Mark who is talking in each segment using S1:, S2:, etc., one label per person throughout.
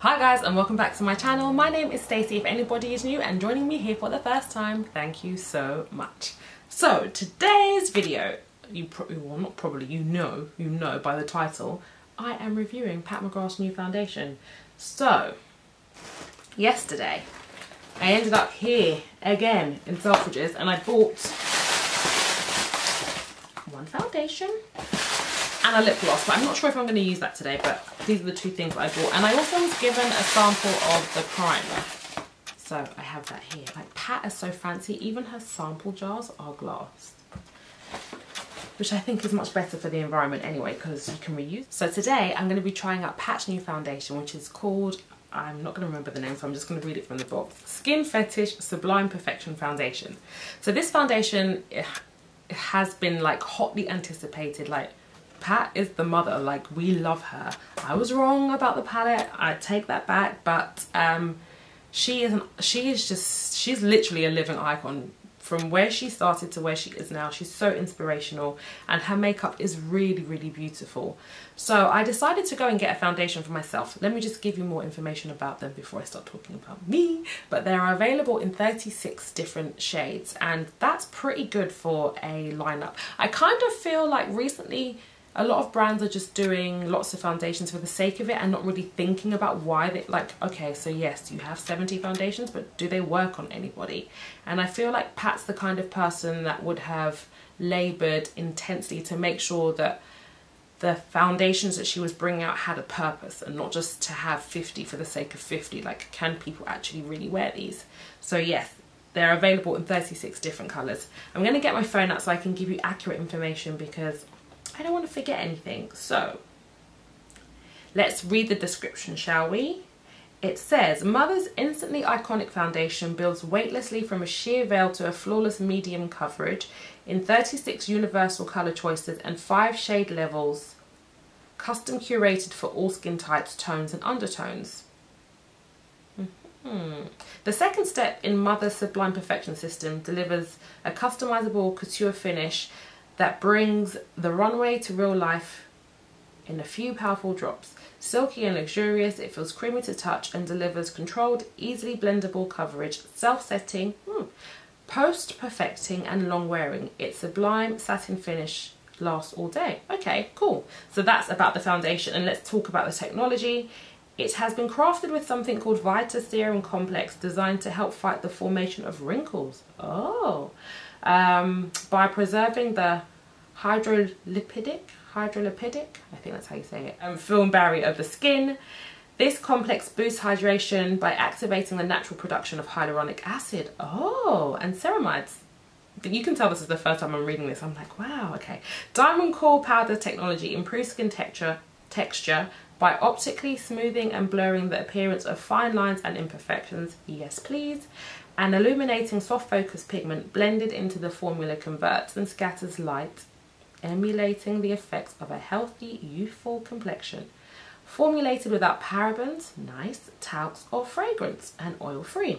S1: Hi guys, and welcome back to my channel. My name is Stacy. If anybody is new and joining me here for the first time, thank you so much. So today's video, you know by the title, I am reviewing Pat McGrath's new foundation. So yesterday I ended up here again in Selfridges and I bought one foundation and a lip gloss, but I'm not sure if I'm going to use that today, but these are the two things I bought. And I also was given a sample of the primer, so I have that here. Like, Pat is so fancy, even her sample jars are glass, which I think is much better for the environment anyway, because you can reuse. So today I'm going to be trying out Pat's new foundation, which is called, I'm not going to remember the name, so I'm just going to read it from the box. Skin Fetish Sublime Perfection Foundation. So this foundation, it has been like hotly anticipated. Like, Pat is the mother, like, we love her. I was wrong about the palette, I take that back, but she's literally a living icon. From where she started to where she is now, she's so inspirational, and her makeup is really, really beautiful. So I decided to go and get a foundation for myself. Let me just give you more information about them before I start talking about me. But they're available in 36 different shades, and that's pretty good for a lineup. I kind of feel like recently a lot of brands are just doing lots of foundations for the sake of it and not really thinking about why they, like, okay, so yes, you have 70 foundations, but do they work on anybody? And I feel like Pat's the kind of person that would have laboured intensely to make sure that the foundations that she was bringing out had a purpose and not just to have 50 for the sake of 50. Like, can people actually really wear these? So yes, they're available in 36 different colours. I'm going to get my phone out so I can give you accurate information because I don't want to forget anything. So let's read the description, shall we? It says, Mother's instantly iconic foundation builds weightlessly from a sheer veil to a flawless medium coverage in 36 universal colour choices and 5 shade levels, custom curated for all skin types, tones and undertones. The second step in Mother's Sublime Perfection system delivers a customizable couture finish that brings the runway to real life in a few powerful drops. Silky and luxurious, it feels creamy to touch and delivers controlled, easily blendable coverage, self-setting, post-perfecting and long-wearing. Its sublime satin finish lasts all day. Okay, cool. So that's about the foundation, and let's talk about the technology. It has been crafted with something called Vita Serum Complex, designed to help fight the formation of wrinkles. Oh. By preserving the hydrolipidic, I think that's how you say it, film barrier of the skin. This complex boosts hydration by activating the natural production of hyaluronic acid. Oh, and ceramides. But you can tell this is the first time I'm reading this. I'm like, wow, okay. Diamond core powder technology improves skin texture by optically smoothing and blurring the appearance of fine lines and imperfections. Yes, please. An illuminating soft focus pigment blended into the formula converts and scatters light, emulating the effects of a healthy, youthful complexion. Formulated without parabens, nice, talcs or fragrance, and oil-free.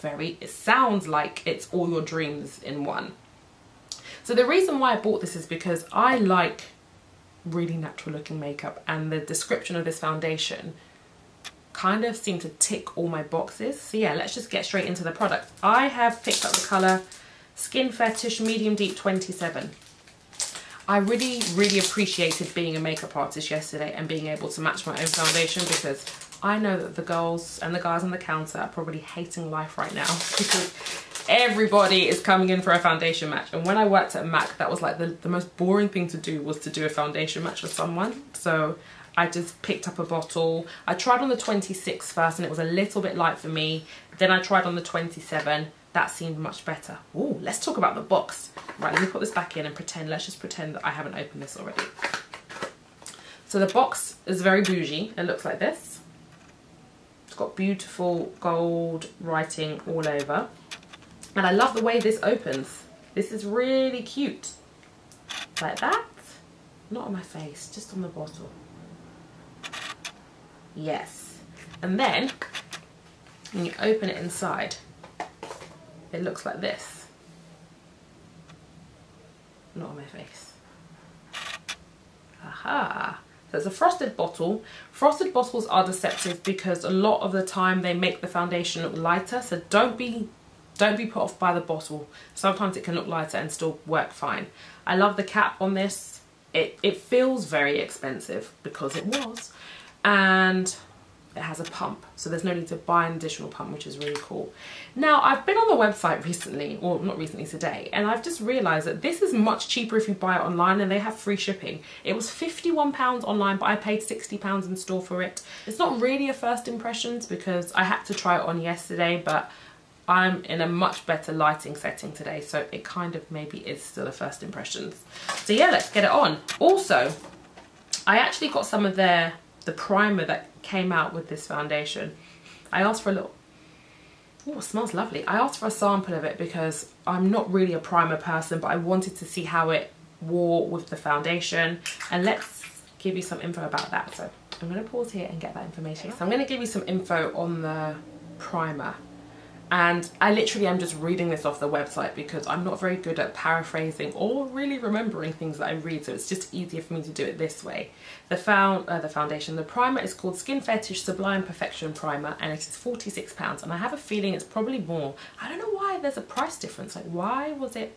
S1: It sounds like it's all your dreams in one. So the reason why I bought this is because I like really natural looking makeup, and the description of this foundation kind of seem to tick all my boxes. So yeah, let's just get straight into the product. I have picked up the colour Skin Fetish Medium Deep 27. I really appreciated being a makeup artist yesterday and being able to match my own foundation, because I know that the girls and the guys on the counter are probably hating life right now because everybody is coming in for a foundation match. And when I worked at MAC, that was like the most boring thing to do, was to do a foundation match with someone. So I just picked up a bottle. I tried on the 26 first and it was a little bit light for me. Then I tried on the 27. That seemed much better. Ooh, let's talk about the box. Right, let me put this back in and let's just pretend that I haven't opened this already. So the box is very bougie. It looks like this. It's got beautiful gold writing all over. And I love the way this opens. This is really cute. Like that. Not on my face, just on the bottle. Yes. And then when you open it inside, it looks like this. Not on my face. Aha. So it's a frosted bottle. Frosted bottles are deceptive because a lot of the time they make the foundation look lighter. So don't be put off by the bottle. Sometimes it can look lighter and still work fine. I love the cap on this. It feels very expensive because it was. And it has a pump, so there's no need to buy an additional pump, which is really cool. Now, I've been on the website recently, or not recently, today, and I've just realised that this is much cheaper if you buy it online, and they have free shipping. It was £51 online, but I paid £60 in store for it. It's not really a first impressions because I had to try it on yesterday, but I'm in a much better lighting setting today, so it kind of maybe is still a first impressions. So yeah, let's get it on. Also, I actually got some of the primer that came out with this foundation. I asked for a little, oh, it smells lovely. I asked for a sample of it because I'm not really a primer person, but I wanted to see how it wore with the foundation. And let's give you some info about that. So I'm going to pause here and get that information. So I'm going to give you some info on the primer. And I literally am just reading this off the website because I'm not very good at paraphrasing or really remembering things that I read, so it's just easier for me to do it this way. The foundation, the primer is called Skin Fetish Sublime Perfection Primer, and it is £46, and I have a feeling it's probably more. I don't know why there's a price difference. Like, why was it?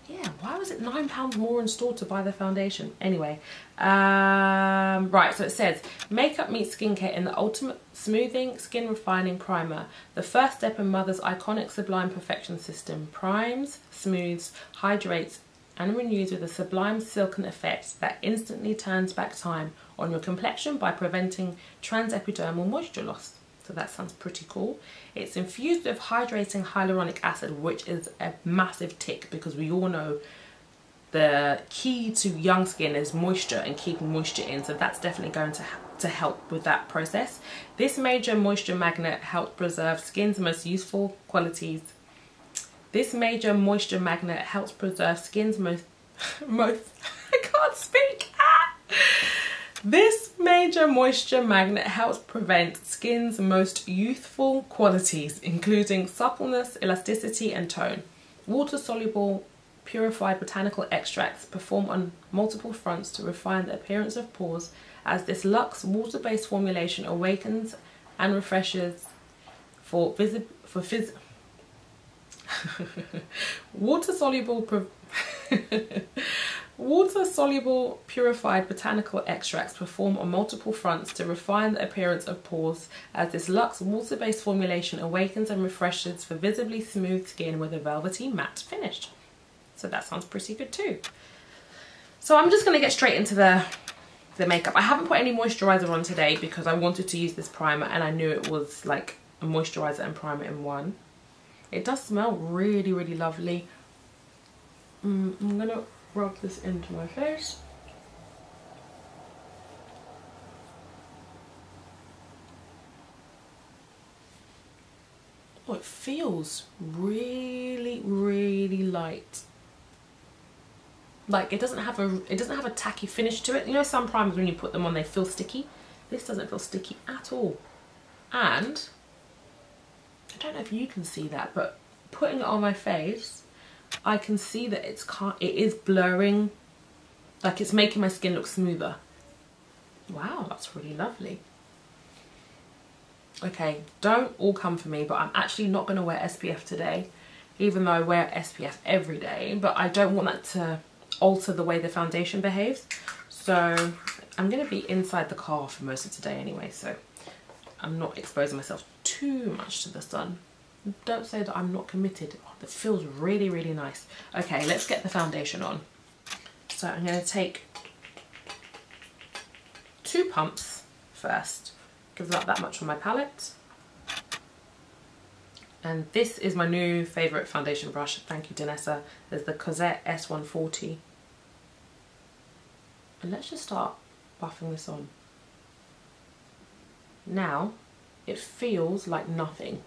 S1: Yeah, why was it £9 more in store to buy the foundation? Anyway, right, so it says, makeup meets skincare in the ultimate smoothing, skin refining primer. The first step in Mother's iconic Sublime Perfection system. Primes, smooths, hydrates, and renews with a sublime silken effect that instantly turns back time on your complexion by preventing transepidermal moisture loss. So that sounds pretty cool. It's infused with hydrating hyaluronic acid, which is a massive tick because we all know the key to young skin is moisture and keeping moisture in. So that's definitely going to help with that process. This major moisture magnet helps preserve skin's most useful qualities. This major moisture magnet helps preserve skin's most I can't speak. This major moisture magnet helps prevent skin's most youthful qualities, including suppleness, elasticity, and tone. Water-soluble, purified botanical extracts perform on multiple fronts to refine the appearance of pores, as this luxe water-based formulation awakens and refreshes Water-soluble purified botanical extracts perform on multiple fronts to refine the appearance of pores, as this luxe water-based formulation awakens and refreshes for visibly smooth skin with a velvety matte finish. So that sounds pretty good too. So I'm just going to get straight into the makeup. I haven't put any moisturizer on today because I wanted to use this primer and I knew it was like a moisturizer and primer in one. It does smell really, really lovely. I'm going to rub this into my face. Oh, it feels really, really light. Like it doesn't have a tacky finish to it. You know, some primers when you put them on they feel sticky. This doesn't feel sticky at all. And I don't know if you can see that, but putting it on my face, I can see that it is blurring, like it's making my skin look smoother. Wow, that's really lovely. Okay, don't all come for me, but I'm actually not going to wear SPF today, even though I wear SPF every day, but I don't want that to alter the way the foundation behaves. So I'm going to be inside the car for most of today anyway, so I'm not exposing myself too much to the sun. Don't say that I'm not committed. Oh, that feels really, really nice. Okay, let's get the foundation on. So I'm going to take 2 pumps first. Give about that much on my palette. And this is my new favourite foundation brush. Thank you, Danessa. There's the Cosette S140. And let's just start buffing this on. Now, it feels like nothing.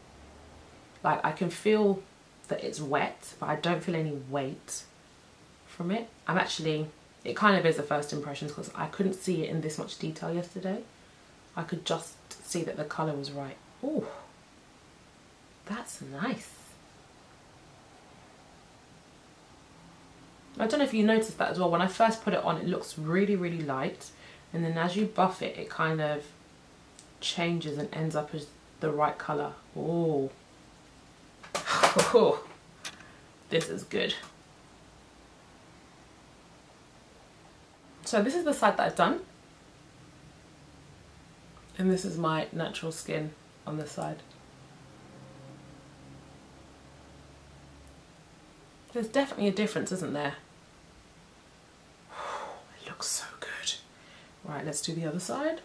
S1: Like I can feel that it's wet, but I don't feel any weight from it. It kind of is a first impressions because I couldn't see it in this much detail yesterday. I could just see that the colour was right. Ooh, that's nice. I don't know if you noticed that as well. When I first put it on, it looks really, really light. And then as you buff it, it kind of changes and ends up as the right colour. Oh. This is good. So this is the side that I've done. And this is my natural skin on this side. There's definitely a difference, isn't there? It looks so good. Right, let's do the other side.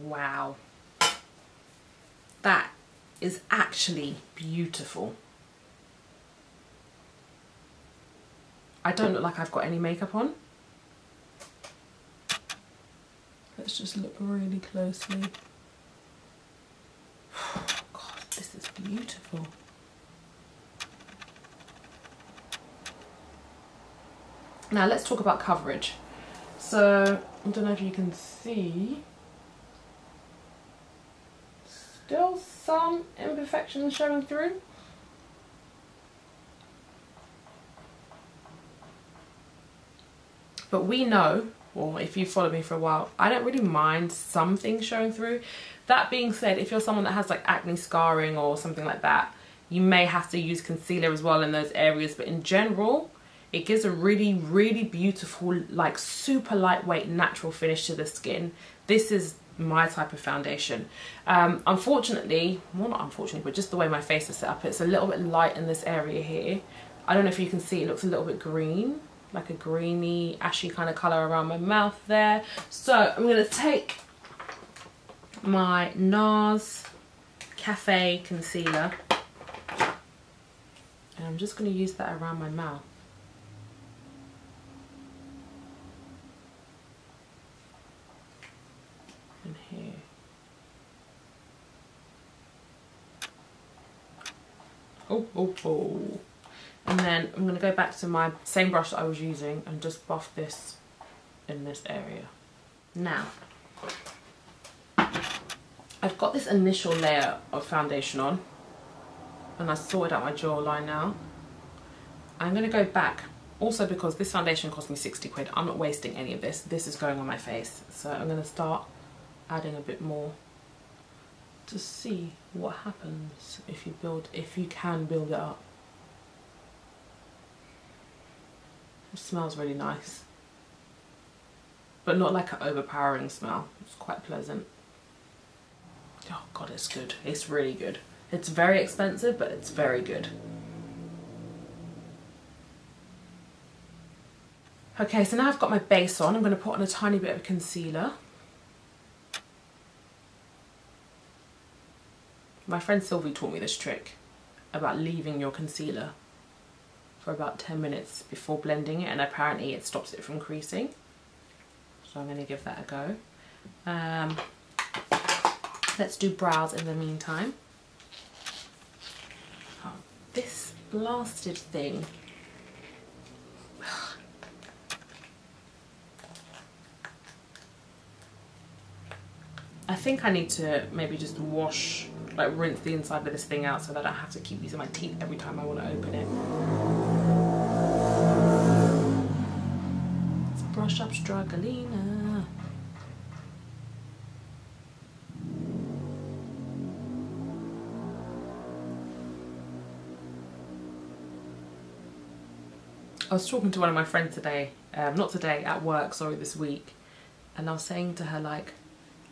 S1: Wow. That is actually beautiful. I don't look like I've got any makeup on. Let's just look really closely. God, this is beautiful. Now let's talk about coverage. So, I don't know if you can see. Still some imperfections showing through. But we know, or if you follow me for a while, I don't really mind some things showing through. That being said, if you're someone that has like acne scarring or something like that, you may have to use concealer as well in those areas. But in general, it gives a really, really beautiful, like super lightweight, natural finish to the skin. This is my type of foundation. Unfortunately, well not unfortunately, but just the way my face is set up, it's a little bit light in this area here. I don't know if you can see, it looks a little bit green, like a greeny, ashy kind of colour around my mouth there. So I'm going to take my NARS Cafe Concealer and I'm just going to use that around my mouth. And here. Oh. And then I'm going to go back to my same brush that I was using and just buff this in this area. Now, I've got this initial layer of foundation on and I sorted out my jawline now. I'm going to go back, also because this foundation cost me 60 quid. I'm not wasting any of this. This is going on my face. So I'm going to start adding a bit more to see what happens if you can build it up. It smells really nice, but not like an overpowering smell. It's quite pleasant. Oh God, it's good. It's really good. It's very expensive, but it's very good. Okay, so now I've got my base on. I'm going to put on a tiny bit of concealer. My friend Sylvie taught me this trick about leaving your concealer for about 10 minutes before blending it, and apparently it stops it from creasing. So I'm going to give that a go. Let's do brows in the meantime. Oh, this blasted thing. I think I need to maybe just wash, like rinse the inside of this thing out so that I don't have to keep using my teeth every time I want to open it. Let's brush up Struggolina. I was talking to one of my friends today, not today, at work, sorry, this week, and I was saying to her, like,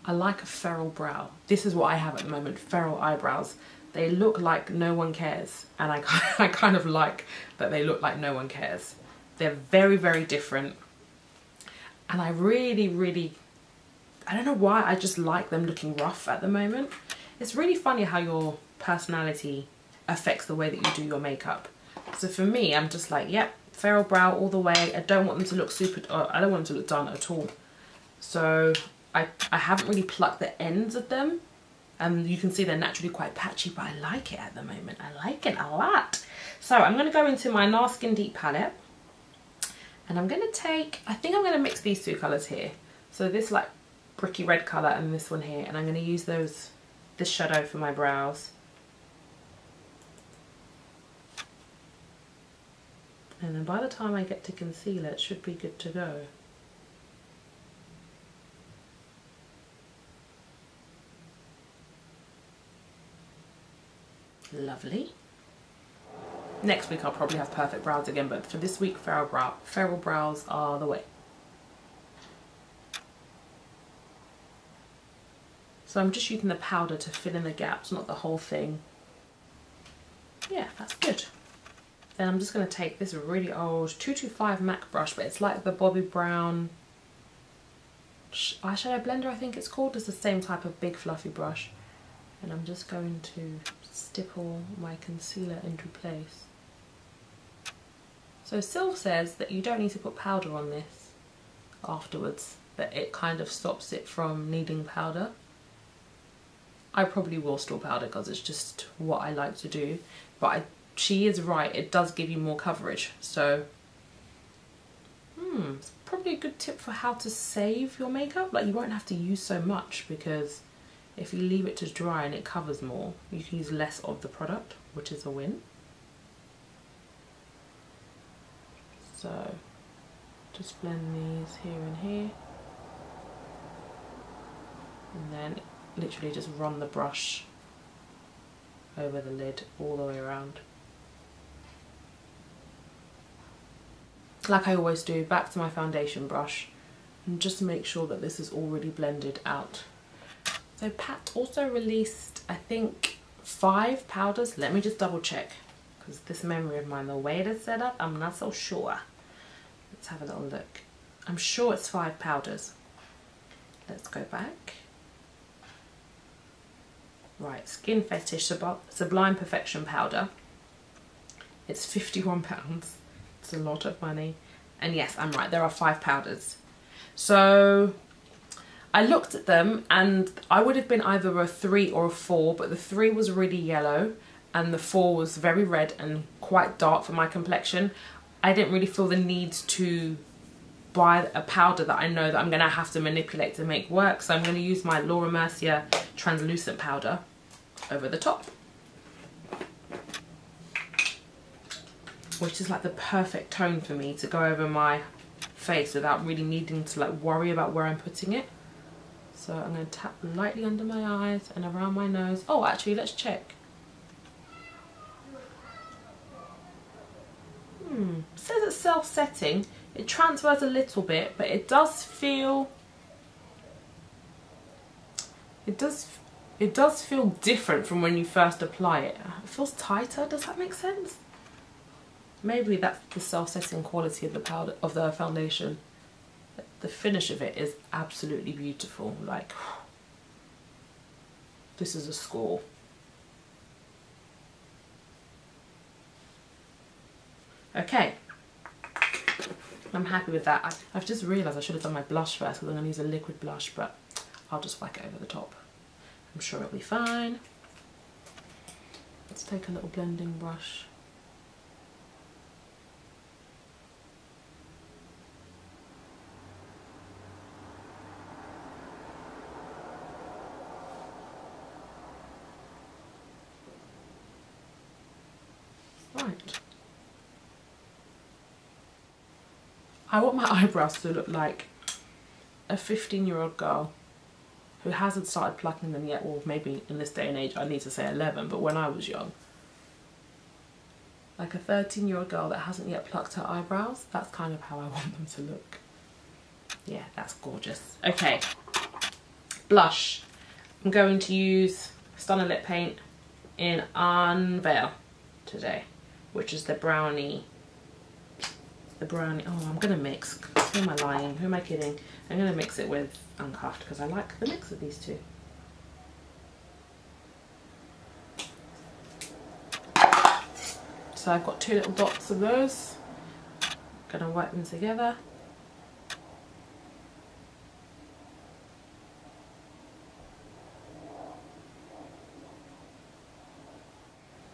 S1: I like a feral brow. This is what I have at the moment, feral eyebrows. They look like no one cares, and I kind of like that they look like no one cares. They're very, very different, and I really, I don't know why, I just like them looking rough at the moment. It's really funny how your personality affects the way that you do your makeup. So for me, I'm just like, yep, feral brow all the way. I don't want them to look I don't want them to look done at all. So I haven't really plucked the ends of them. You can see they're naturally quite patchy, but I like it at the moment. I like it a lot. So I'm going to go into my NARS Skin Deep palette. And I'm gonna take, I think I'm gonna mix these two colours here. So this like bricky red colour and this one here, and I'm gonna use this shadow for my brows. And then by the time I get to concealer, it should be good to go. Lovely. Next week I'll probably have perfect brows again, but for this week, feral brows are the way. So I'm just using the powder to fill in the gaps, not the whole thing. Yeah, that's good. Then I'm just going to take this really old 225 MAC brush, but it's like the Bobbi Brown eyeshadow blender, I think it's called. It's the same type of big fluffy brush. And I'm just going to stipple my concealer into place. So Sylv says that you don't need to put powder on this afterwards, that it kind of stops it from needing powder. I probably will store powder because it's just what I like to do, but she is right, it does give you more coverage. So it's probably a good tip for how to save your makeup. Like, you won't have to use so much, because if you leave it to dry and it covers more, you can use less of the product, which is a win. So just blend these here and here, and then literally just run the brush over the lid all the way around. Like I always do, back to my foundation brush, and just make sure that this is already blended out. So Pat also released, I think, 5 powders. Let me just double check, because this memory of mine, the way it is set up, I'm not so sure. Let's have a little look. I'm sure it's 5 powders. Let's go back. Right, Skin Fetish Sublime Perfection Powder. It's £51. It's a lot of money. And yes, I'm right, there are 5 powders. So I looked at them and I would have been either a 3 or a 4, but the 3 was really yellow and the 4 was very red and quite dark for my complexion. I didn't really feel the need to buy a powder that I know that I'm going to have to manipulate to make work. So I'm going to use my Laura Mercier translucent powder over the top, which is like the perfect tone for me to go over my face without really needing to like worry about where I'm putting it. So I'm going to tap lightly under my eyes and around my nose. Oh, actually, let's check. It says it's self-setting. It transfers a little bit, but it does feel different from when you first apply it. It feels tighter. Does that make sense? Maybe that's the self-setting quality of the powder, of the foundation. The finish of it is absolutely beautiful. Like, this is a score. Okay, I'm happy with that. I've just realised I should have done my blush first, because I'm going to use a liquid blush, but I'll just whack it over the top. I'm sure it'll be fine. Let's take a little blending brush. Right. I want my eyebrows to look like a 15-year-old girl who hasn't started plucking them yet. Well, maybe in this day and age I need to say 11, but when I was young. Like a 13-year-old girl that hasn't yet plucked her eyebrows. That's kind of how I want them to look. Yeah, that's gorgeous. Okay, blush. I'm going to use Stunner Lip Paint in Unveil today, which is the brownie. Oh, I'm gonna mix. Who am I lying? Who am I kidding? I'm gonna mix it with Uncuffed because I like the mix of these two. So I've got 2 little dots of those. Gonna wipe them together.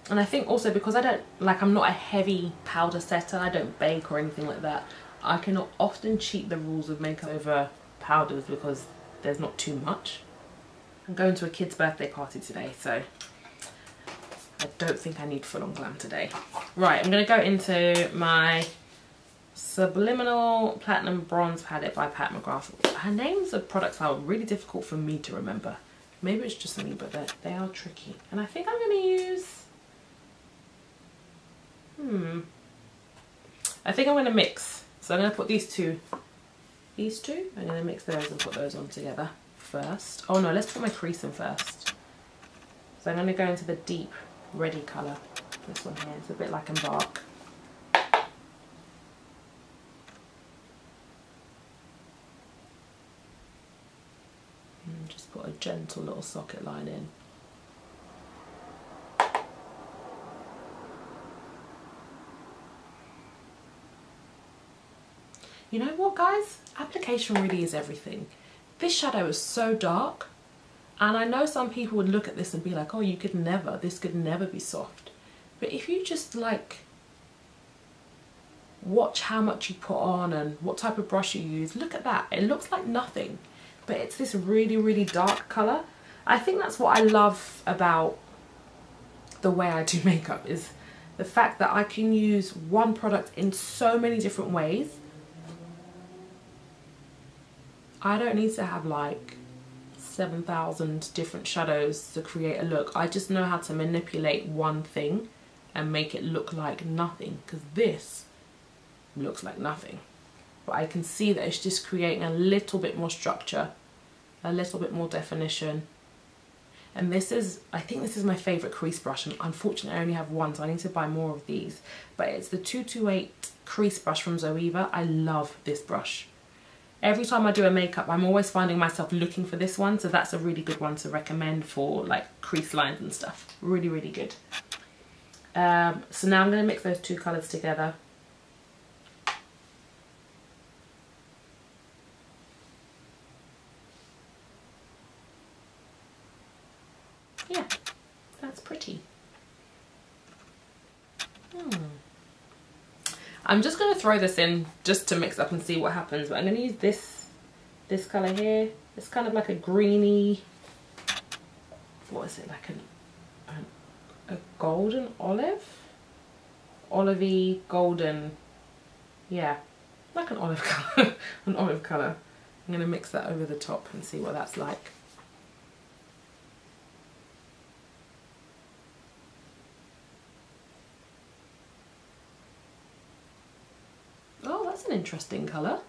S1: And I think also because I'm not a heavy powder setter, I don't bake or anything like that, I can often cheat the rules of makeup over powders because there's not too much. I'm going to a kid's birthday party today, so I don't think I need full-on glam today. Right, I'm going to go into my Subliminal Platinum Bronze Palette by McGrath. Her names of products are really difficult for me to remember. Maybe it's just me, but they are tricky. And I think I'm going to use... I think I'm going to mix. So I'm going to put these two, I'm going to mix those and put those on together first. Oh no, let's put my crease in first. So I'm going to go into the deep reddy colour. This one here, it's a bit like Embark. And just put a gentle little socket line in. You know what, guys? Application really is everything. This shadow is so dark, and I know some people would look at this and be like, oh, this could never be soft. But if you just like watch how much you put on and what type of brush you use, look at that. It looks like nothing, but it's this really, really dark colour. I think that's what I love about the way I do makeup, is the fact that I can use one product in so many different ways. I don't need to have like 7,000 different shadows to create a look. I just know how to manipulate one thing and make it look like nothing, because this looks like nothing. But I can see that it's just creating a little bit more structure, a little bit more definition. And this is, I think this is my favourite crease brush, and unfortunately I only have one, so I need to buy more of these. But it's the 228 crease brush from Zoeva. I love this brush. Every time I do a makeup, I'm always finding myself looking for this one, so that's a really good one to recommend for like crease lines and stuff. Really, really good. So now I'm going to mix those two colours together. Yeah, that's pretty. I'm just going to throw this in just to mix up and see what happens, but I'm going to use this colour here. It's kind of like a greeny, what is it, like a golden olive? Olivey, golden, yeah, like an olive colour, an olive colour. I'm going to mix that over the top and see what that's like. Oh, that's an interesting colour.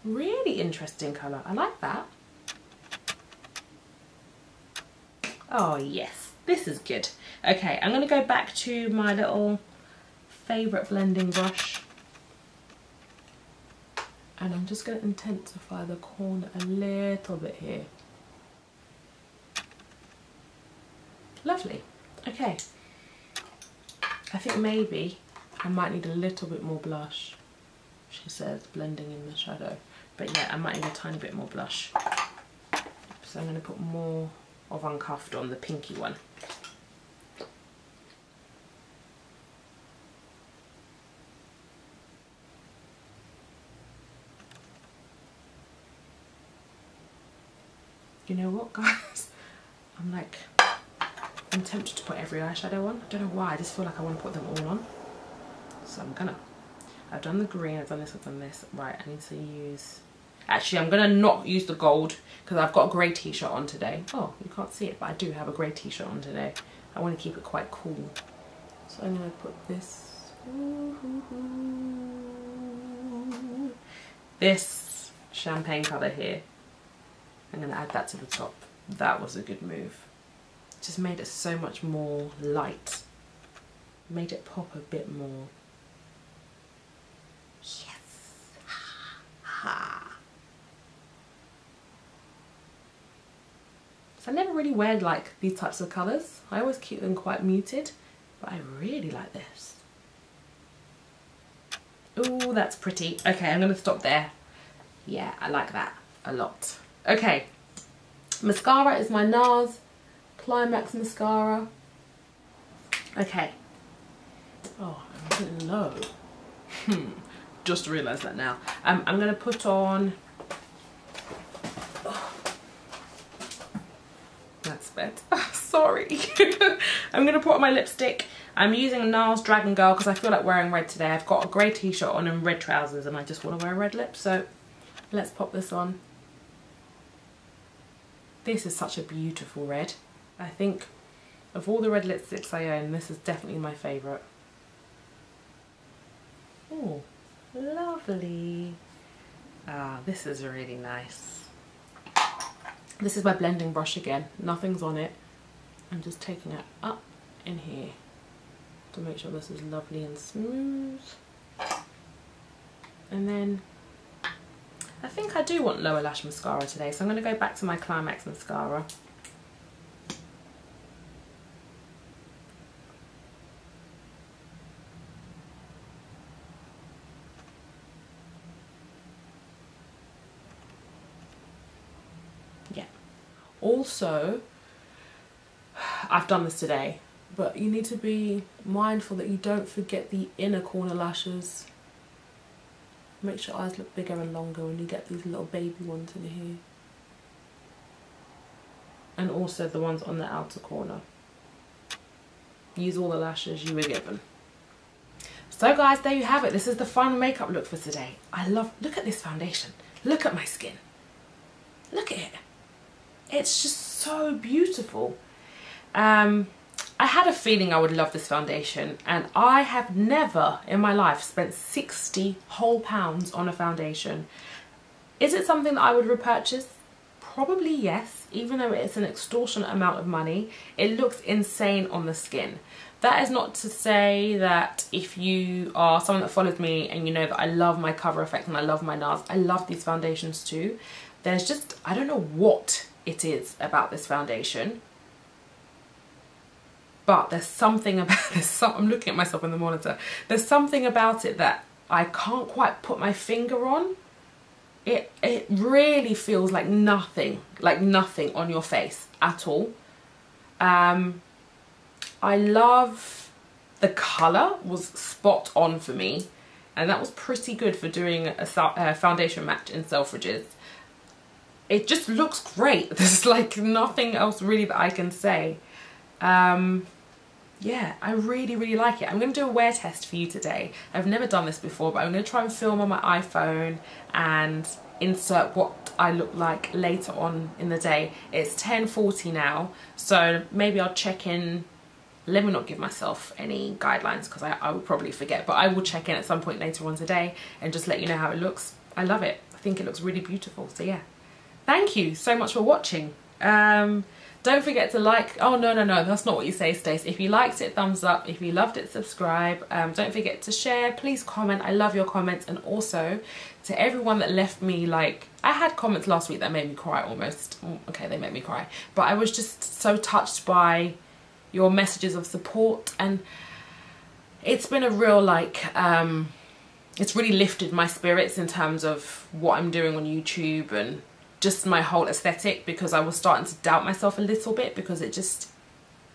S1: Really interesting colour. I like that. Oh yes, this is good. Okay, I'm going to go back to my little favourite blending brush. And I'm just going to intensify the corner a little bit here. Lovely. Okay. I think maybe I might need a little bit more blush. She says blending in the shadow. But yeah, I might need a tiny bit more blush. So I'm going to put more of Uncuffed on, the pinky one. You know what, guys? I'm tempted to put every eyeshadow on. I don't know why, I just feel like I want to put them all on. So I'm gonna. I've done the green, I've done this, I've done this. Right, I need to use... Actually, I'm gonna not use the gold because I've got a grey t-shirt on today. Oh, you can't see it, but I do have a grey t-shirt on today. I want to keep it quite cool. So I'm gonna put this champagne colour here. I'm gonna add that to the top. That was a good move. Just made it so much more light. Made it pop a bit more. Yes. Ha. So I never really wear like these types of colours. I always keep them quite muted, but I really like this. Ooh, that's pretty. Okay, I'm gonna stop there. Yeah, I like that a lot. Okay, mascara is my NARS Climax mascara. Okay. Oh, I'm getting low. Just realised that now. I'm going to put on... Oh. That's better. Sorry. I'm going to put on my lipstick. I'm using NARS Dragon Girl because I feel like wearing red today. I've got a grey t-shirt on and red trousers and I just want to wear red lips. So let's pop this on. This is such a beautiful red. I think of all the red lipsticks I own, this is definitely my favourite. Oh, lovely. Ah, this is really nice. This is my blending brush again. Nothing's on it. I'm just taking it up in here to make sure this is lovely and smooth. And then I think I do want lower lash mascara today, so I'm going to go back to my Climax mascara. Yeah. Also, I've done this today, but you need to be mindful that you don't forget the inner corner lashes. Makes your eyes look bigger and longer when you get these little baby ones in here. And also the ones on the outer corner. Use all the lashes you were given. So guys, there you have it. This is the final makeup look for today. Look at this foundation. Look at my skin. Look at it. It's just so beautiful. I had a feeling I would love this foundation, and I have never in my life spent 60 whole pounds on a foundation. Is it something that I would repurchase? Probably yes, even though it's an extortionate amount of money. It looks insane on the skin. That is not to say that if you are someone that follows me and you know that I love my Cover Effect and I love my NARS, I love these foundations too. There's just, I don't know what it is about this foundation. But there's something about this. I'm looking at myself in the monitor. There's something about it that I can't quite put my finger on. It really feels like nothing on your face at all. I love the colour, was spot on for me, and that was pretty good for doing a foundation match in Selfridges. It just looks great. There's like nothing else really that I can say. Yeah, I really, really like it. I'm going to do a wear test for you today. I've never done this before, but I'm going to try and film on my iPhone and insert what I look like later on in the day. It's 10:40 now, so maybe I'll check in. Let me not give myself any guidelines because I would probably forget, but I will check in at some point later on today and just let you know how it looks. I love it. I think it looks really beautiful. So yeah, thank you so much for watching. Don't forget to like. Oh no, that's not what you say, Stace. If you liked it, thumbs up. If you loved it, subscribe. Don't forget to share. Please comment. I love your comments. And also to everyone that left me, like, I had comments last week that made me cry almost. Okay, they made me cry, but I was just so touched by your messages of support, and it's been a real like it's really lifted my spirits in terms of what I'm doing on YouTube and just my whole aesthetic, because I was starting to doubt myself a little bit, because it just,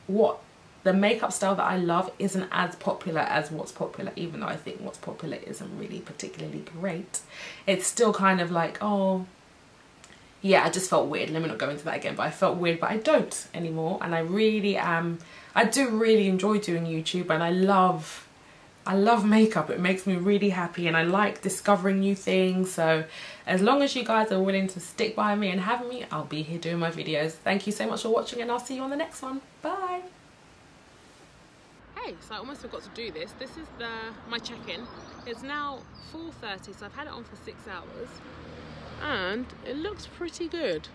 S1: the makeup style that I love isn't as popular as what's popular, even though I think what's popular isn't really particularly great. It's still kind of like, oh yeah, I just felt weird. Let me not go into that again, but I felt weird, but I don't anymore. And I really I do really enjoy doing YouTube, and I love makeup. It makes me really happy, and I like discovering new things. So as long as you guys are willing to stick by me and have me, I'll be here doing my videos. Thank you so much for watching, and I'll see you on the next one. Bye. Hey, so I almost forgot to do this. This is my check-in. It's now 4:30, so I've had it on for 6 hours, and it looks pretty good.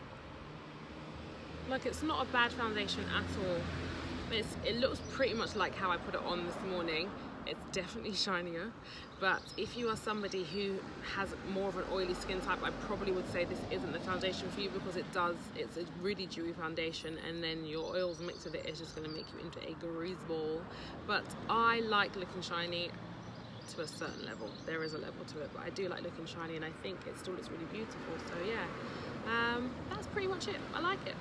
S1: Like, it's not a bad foundation at all. It looks pretty much like how I put it on this morning. It's definitely shinier, but if you are somebody who has more of an oily skin type, I probably would say this isn't the foundation for you, because it's a really dewy foundation, and then your oils mixed with it is just going to make you into a grease ball. But I like looking shiny to a certain level. There is a level to it, but I do like looking shiny, and I think it still looks really beautiful. So yeah, that's pretty much it. I like it.